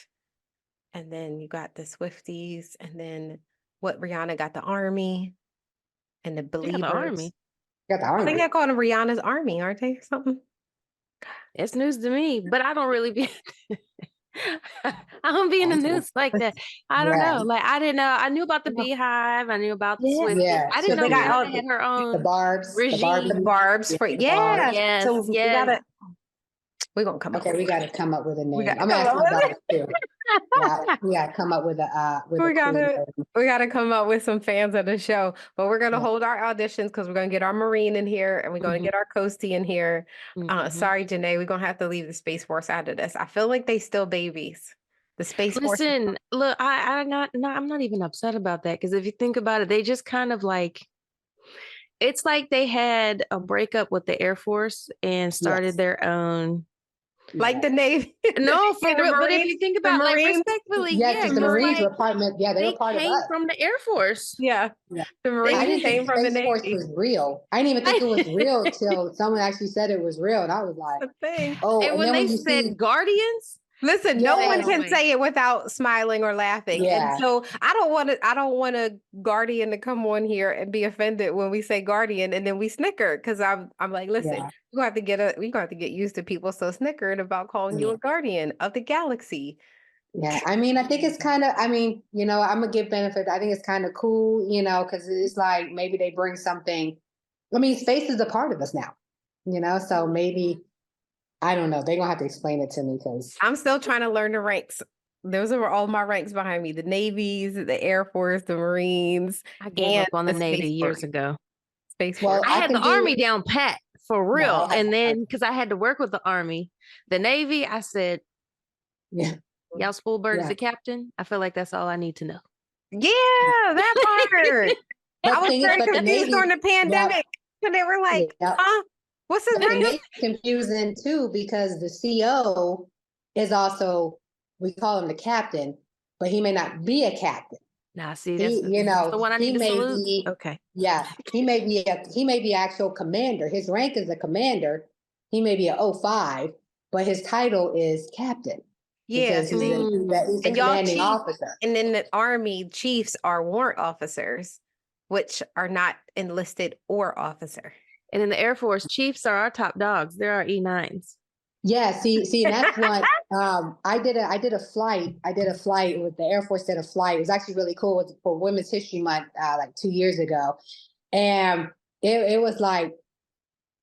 and then you got the Swifties, and then what Rihanna got the Army, and the She got the Believers. Army. Got the I Army. think they're calling Rihanna's Army, aren't they? Something. It's news to me, but I don't really be. I don't be in the news like that. I don't know. Like I didn't know. I knew about the Beehive. I knew about the Swift. Yeah. I didn't So know they got all Rihanna had her own the Barbs. regime. the Barbs for yeah. Yes, So we yes. we're gonna come up. Okay, we got to come up with a name. gotta I'm come asking up with about it too. Yeah, we got to come up with a we cool gotta name. we gotta come up with some fans of the show. But we're gonna hold our auditions because we're gonna get our Marine in here and we're gonna get our Coastie in here. Sorry, Janae, we're gonna have to leave the Space Force out of this. I feel like they still babies. The Space Force. Listen, look, I'm not even upset about that because if you think about it, they just kind of like it's like they had a breakup with the Air Force and started their own. Like the Navy. No, for the real. But if Marines- you think the about like Marines- respectfully, Yeah, yeah, because the 'cause, Marines like, were part of. Yeah, they were part of came us. from the Air Force. Yeah. Yeah. The I Marines didn't came think from the Space Force Navy. was real. I didn't even think it was real till someone actually said it was real, and I was like, The thing. "Oh!" And when then they you said see, Guardians, Listen, no one Yeah. can say it without smiling or laughing. Yeah. And so I don't want a guardian to come on here and be offended when we say guardian and then we snicker. Cause I'm like, listen, Yeah. we're gonna have to get used to people so snickering about calling you a guardian of the galaxy. yeah. I mean, I think it's kind of. I mean, I'm gonna give benefit. I think it's kind of cool, because it's like maybe they bring something. I mean, space is a part of us now, So maybe I don't know. They're gonna have to explain it to me because I'm still trying to learn the ranks. Those are all my ranks behind me: the Navies, the Air Force, the Marines. I gave and up on the Navy Space years Force. ago. Space Well, Force. I had can the do- Army down pat for real. I had- And then because I had to work with the Army, the Navy, I said, Yeah. y'all Spoolberg is Yeah. the captain. I feel like that's all I need to know. Yeah, that part. I was thing is, very but the confused Navy- during the pandemic. And they were like, Yeah. huh? What's his But the name? Navy's confusing too because the CO is also, we call him the captain, but he may not be a captain. Nah, see, He, that's the one I he need to may salute. be, Okay. yeah, he may be actual commander. His rank is a commander. He may be an 05, but his title is captain. Yeah. Because he's a And y'all commanding chief- officer. And then the Army chiefs are warrant officers, which are not enlisted or officer. And in the Air Force, chiefs are our top dogs. They're our E9s. Yeah, see, and that's what I did a flight. With the Air Force did a flight. It was actually really cool. It was for Women's History Month, like 2 years ago, and it was like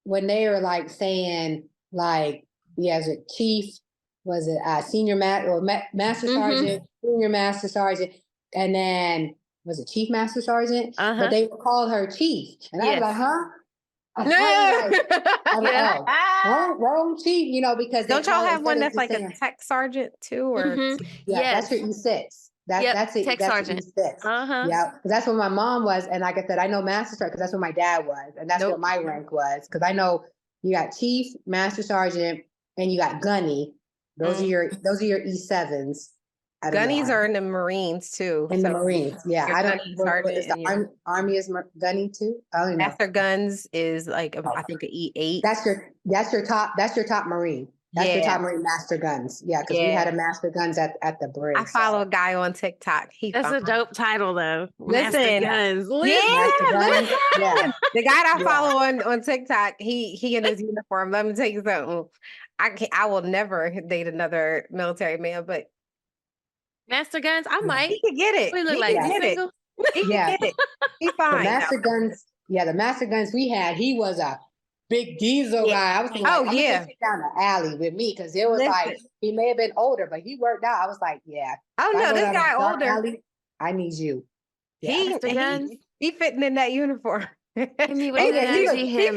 when they were like saying like, yeah, was it chief? Was it senior master sergeant, senior master sergeant, and then was it chief master sergeant? But they would call her chief, and I was like, huh? Wrong chief, because don't y'all have one that's like a tech sergeant too, or that's your E6. That's it. Tech that's sergeant. E6. Yeah, because that's what my mom was, and like I said, I know master sergeant because that's what my dad was, and that's what my rank was. Because I know you got chief, master sergeant, and you got gunny. Those are your E7s. Gunnies are in the Marines too. In the Marines, yeah. I don't. Is the Army is gunny too? I don't know. Master guns is like I think an E8. That's your top. That's your top Marine. That's your Yeah. top Marine Master Guns. Yeah, because we had a Master Guns at the bridge. I follow a guy on TikTok. That's a dope title though. Listen, Master Guns. Master Guns. Yeah. The guy that I follow on TikTok, he in his uniform. Let me tell you something. I will never date another military man, but Master Guns. I might. he could get it. We look He like can get it. single. He can Yeah. get it. He The fine. Master Guns. Yeah, the Master Guns we had. He was a big diesel guy. I was thinking, I'm gonna sit down the alley with me because it was like he may have been older, but he worked out. I was like, yeah. Oh if I no, go this down a guy dark older. alley, I need you. Yeah. He fitting in that uniform. Me with Oh, the yeah, energy, him.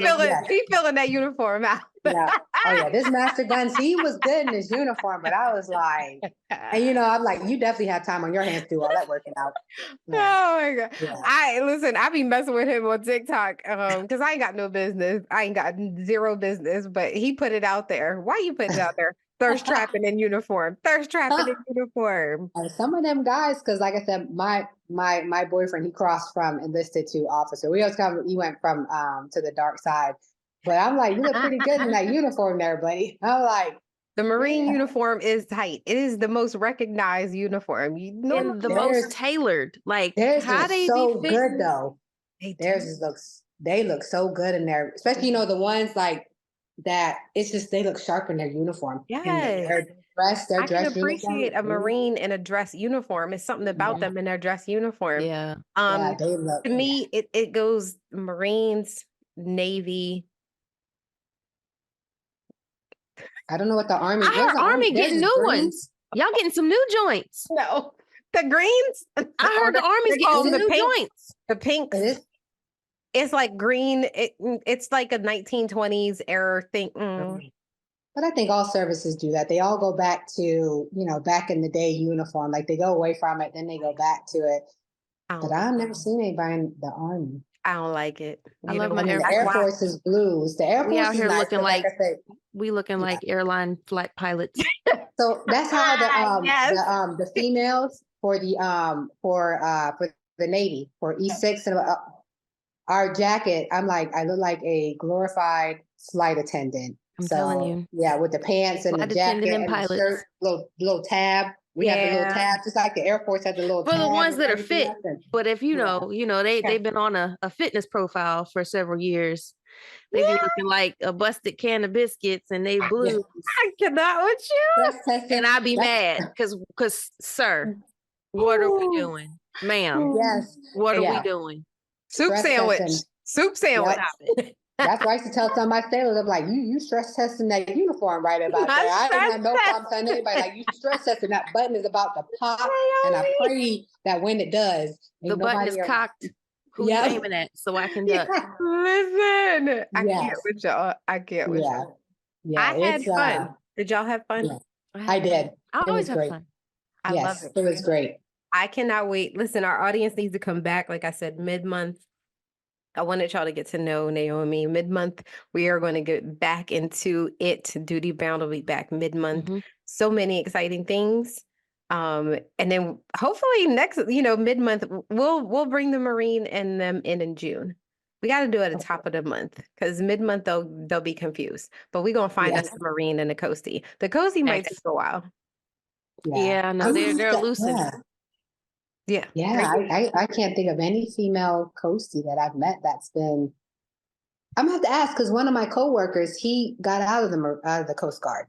He filling that uniform out. Yeah. Oh yeah, this Master Guns, he was good in his uniform, but I was like, and you know, I'm like, you definitely have time on your hands to do all that working out. Yeah. Oh my God. Yeah. I be messing with him on TikTok because I ain't got no business. I ain't got zero business, but he put it out there. Why you put it out there? Thirst trapping in uniform. Thirst trapping in uniform. And some of them guys, because like I said, my boyfriend, he crossed from enlisted to officer. He went from to the dark side. But I'm like, you look pretty good in that uniform there, buddy. I'm like, the Marine uniform is tight. It is the most recognized uniform. You know, and the most tailored. Like how they so be good though. They look so good in there, especially the ones like that. It's just they look sharp in their uniform. Yes, their dress. I can appreciate a Marine in a dress uniform. It's something about them in their dress uniform. Yeah. They look. To me, it goes Marines, Navy. I don't know what the Army. I heard Army getting new ones. Y'all getting some new joints. No, the greens. I heard the Army's getting some new joints. The pink. It's like green. It's like a 1920s era thing. But I think all services do that. They all go back to, back in the day uniform. Like they go away from it, then they go back to it. But I've never seen anybody in the Army. I don't like it. I love my the Air Force is blues. The Air Force we out here nice, looking like we looking like airline flight pilots. So that's how the females for the Navy for E6 and our jacket. I'm like, I look like a glorified flight attendant. I'm telling you. Yeah, with the pants and the jacket and the shirt, little tab. We have the little tab, just like the Air Force had the little tab. For the ones that are fit. But if they've been on a fitness profile for several years. They be looking like a busted can of biscuits and they blue. I cannot with you. And I be mad because sir, what are we doing? Ma'am. Yes. What are we doing? Soup sandwich. Soup sandwich. Yep. That's why I used to tell some of my sailors, I'm like, you stress testing that uniform right about there. I didn't have no problem telling anybody, like, you stress testing, that button is about to pop. And I pray that when it does, the button is cocked. Who's aiming at so I can duck? Listen, I can't with y'all. I can't with y'all. Yeah, I had fun. Did y'all have fun? Yeah. I did. I always have fun. I love it. It was great. I cannot wait. Listen, our audience needs to come back. Like I said, mid-month. I wanted y'all to get to know Naomi. Mid-month, we are going to get back into it. Duty Bound will be back mid-month. Mm-hmm. So many exciting things. And then hopefully next, mid-month, we'll bring the Marine and them in June. We got to do it at the top of the month because mid-month they'll be confused. But we're gonna find us the Marine and the Coastie. The Coastie might take a while. Yeah, no, they're elusive. Yeah. I can't think of any female Coastie that I've met that's been. I'm gonna have to ask because one of my coworkers, he got out of the Coast Guard.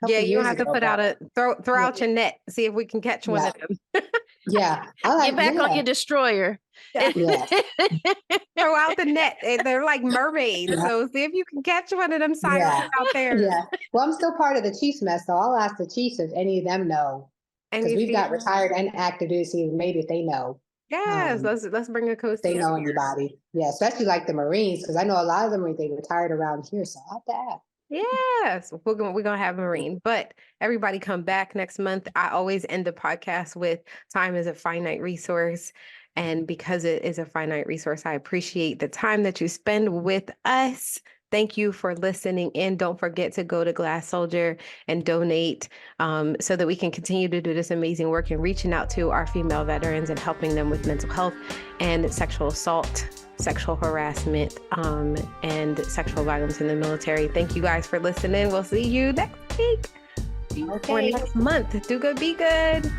Yeah, you don't have to put out throw out your net, see if we can catch one of them. Yeah, get back on your destroyer. Yeah. Throw out the net. They're like mermaids, so see if you can catch one of them sirens out there. Yeah. Well, I'm still part of the Chiefs mess, so I'll ask the Chiefs if any of them know. Because we've got retired and active duty, so maybe if they know. Yes, let's bring a Coastie. They know anybody. Yeah, especially like the Marines, because I know a lot of them they retired around here, so I'll have to ask. Yes, we're gonna have a Marine, but everybody come back next month. I always end the podcast with time is a finite resource. And because it is a finite resource, I appreciate the time that you spend with us. Thank you for listening in. Don't forget to go to Glass Soldier and donate so that we can continue to do this amazing work and reaching out to our female veterans and helping them with mental health and sexual assault, sexual harassment, and sexual violence in the military. Thank you guys for listening. We'll see you next week or Okay. next month. Do good, be good.